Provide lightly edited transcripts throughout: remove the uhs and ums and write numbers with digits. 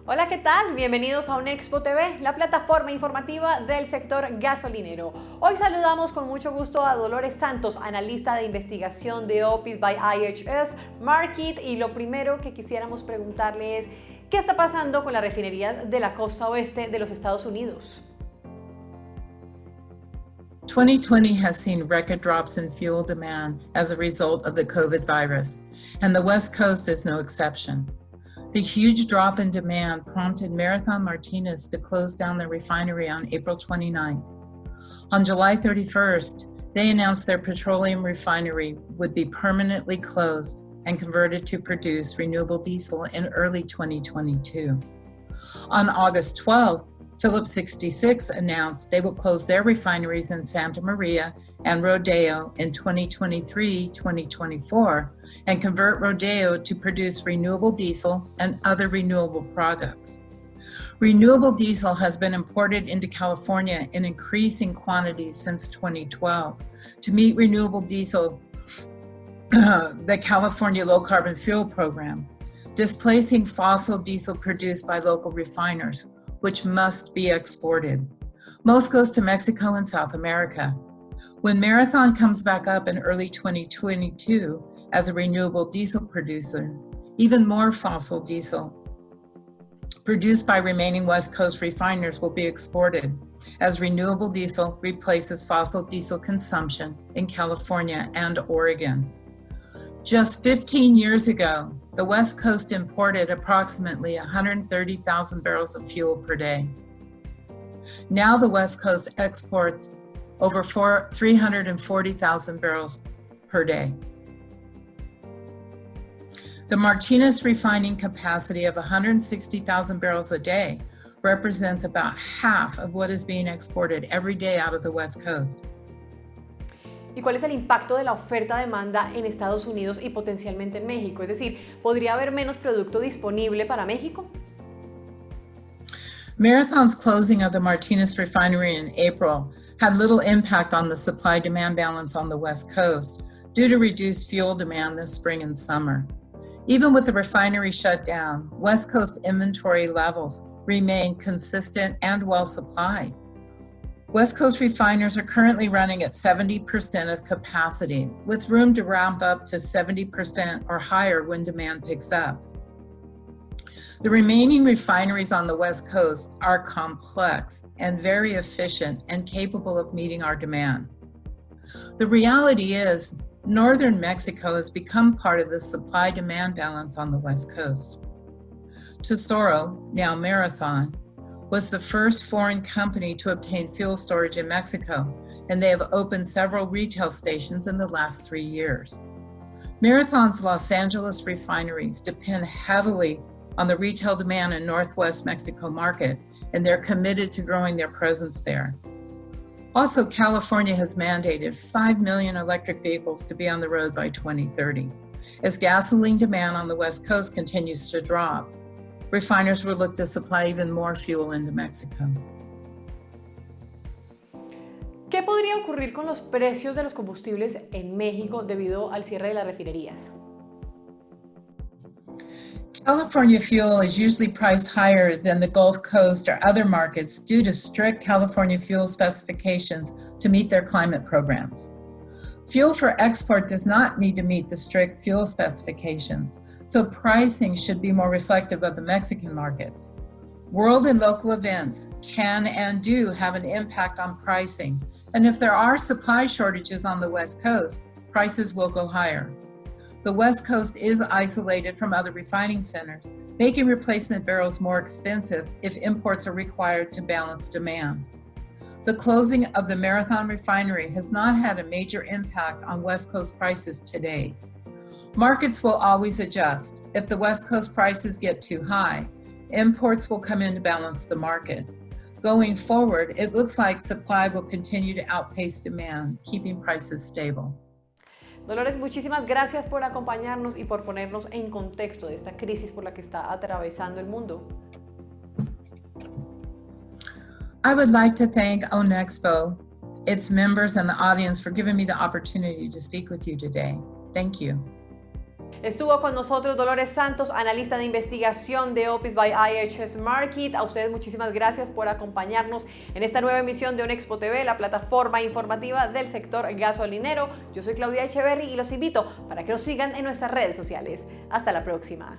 Hola, ¿qué tal? Bienvenidos a Onexpo TV, la plataforma informativa del sector gasolinero. Hoy saludamos con mucho gusto a Dolores Santos, analista de investigación de OPIS by IHS Markit, y lo primero que quisiéramos preguntarle es ¿qué está pasando con la refinería de la costa oeste de los Estados Unidos? 2020 has seen record drops in fuel demand as a result of the COVID virus, and the West Coast is no exception. The huge drop in demand prompted Marathon Martinez to close down their refinery on April 29th. On July 31st, they announced their petroleum refinery would be permanently closed and converted to produce renewable diesel in early 2022. On August 12th, Phillips 66 announced they will close their refineries in Santa Maria and Rodeo in 2023-2024 and convert Rodeo to produce renewable diesel and other renewable products. Renewable diesel has been imported into California in increasing quantities since 2012 to meet renewable diesel, the California Low Carbon Fuel Program, displacing fossil diesel produced by local refiners, which must be exported. Most goes to Mexico and South America. When Marathon comes back up in early 2022 as a renewable diesel producer, even more fossil diesel produced by remaining West Coast refiners will be exported as renewable diesel replaces fossil diesel consumption in California and Oregon. Just 15 years ago, the West Coast imported approximately 130,000 barrels of fuel per day. Now the West Coast exports over 340,000 barrels per day. The Martinez refining capacity of 160,000 barrels a day represents about half of what is being exported every day out of the West Coast. ¿Y cuál es el impacto de la oferta-demanda en Estados Unidos y potencialmente en México? Es decir, ¿podría haber menos producto disponible para México? Marathon's closing of the Martinez refinery in April had little impact on the supply-demand balance on the West Coast due to reduced fuel demand this spring and summer. Even with the refinery shut down, West Coast inventory levels remain consistent and well-supplied. West Coast refiners are currently running at 70% of capacity, with room to ramp up to 70% or higher when demand picks up. The remaining refineries on the West Coast are complex and very efficient and capable of meeting our demand. The reality is, northern Mexico has become part of the supply-demand balance on the West Coast. Tesoro, now Marathon, was the first foreign company to obtain fuel storage in Mexico, and they have opened several retail stations in the last 3 years. Marathon's Los Angeles refineries depend heavily on the retail demand in Northwest Mexico market, and they're committed to growing their presence there. Also, California has mandated 5 million electric vehicles to be on the road by 2030. As gasoline demand on the West Coast continues to drop, refiners will look to supply even more fuel into Mexico. ¿Qué podría ocurrir con los precios de los combustibles en México debido al cierre de las refinerías? California fuel is usually priced higher than the Gulf Coast or other markets due to strict California fuel specifications to meet their climate programs. Fuel for export does not need to meet the strict fuel specifications, so pricing should be more reflective of the Mexican markets. World and local events can and do have an impact on pricing, and if there are supply shortages on the West Coast, prices will go higher. The West Coast is isolated from other refining centers, making replacement barrels more expensive if imports are required to balance demand. The closing of the Marathon refinery has not had a major impact on West Coast prices today. Markets will always adjust. If the West Coast prices get too high, imports will come in to balance the market. Going forward, it looks like supply will continue to outpace demand, keeping prices stable. Dolores, muchísimas gracias por acompañarnos y por ponernos en contexto de esta crisis por la que está atravesando el mundo. I would like to thank Onexpo, its members, and the audience for giving me the opportunity to speak with you today. Thank you. Estuvo con nosotros Dolores Santos, analista de investigación de OPIS by IHS Markit. A ustedes muchísimas gracias por acompañarnos en esta nueva emisión de Onexpo TV, la plataforma informativa del sector gasolinero. Yo soy Claudia Echeverry y los invito para que nos sigan en nuestras redes sociales. Hasta la próxima.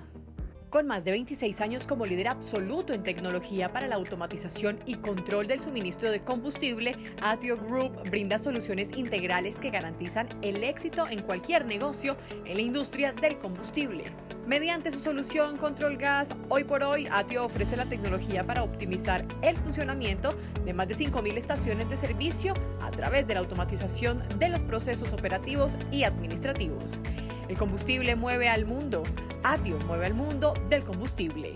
Con más de 26 años como líder absoluto en tecnología para la automatización y control del suministro de combustible, ATIO Group brinda soluciones integrales que garantizan el éxito en cualquier negocio en la industria del combustible. Mediante su solución Control Gas, hoy por hoy ATIO ofrece la tecnología para optimizar el funcionamiento de más de 5.000 estaciones de servicio a través de la automatización de los procesos operativos y administrativos. El combustible mueve al mundo. ATIO mueve al mundo del combustible.